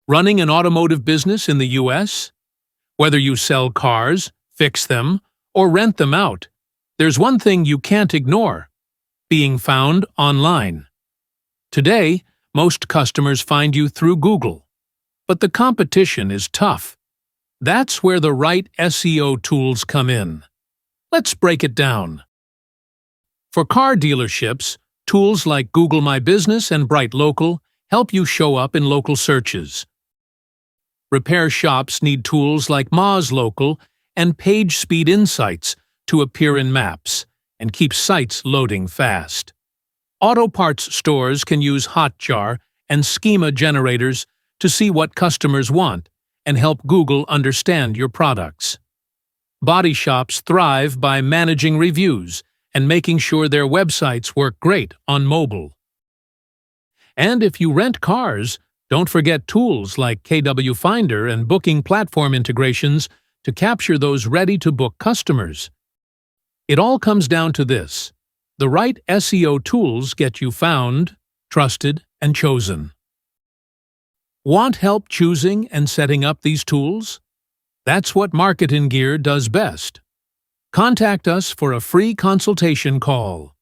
Running an automotive business in the US? Whether you sell cars, fix them, or rent them out, there's one thing you can't ignore: being found online. Today, most customers find you through Google, but the competition is tough. That's where the right SEO tools come in. Let's break it down. For car dealerships, tools like Google My Business and BrightLocal help you show up in local searches. Repair shops need tools like MarketinGear and PageSpeed Insights to appear in maps and keep sites loading fast. Auto parts stores can use Hotjar and Schema generators to see what customers want and help Google understand your products. Body shops thrive by managing reviews and making sure their websites work great on mobile. And if you rent cars, don't forget tools like KWFinder and booking platform integrations to capture those ready-to-book customers. It all comes down to this: the right SEO tools get you found, trusted, and chosen. Want help choosing and setting up these tools? That's what MarketinGear does best. Contact us for a free consultation call.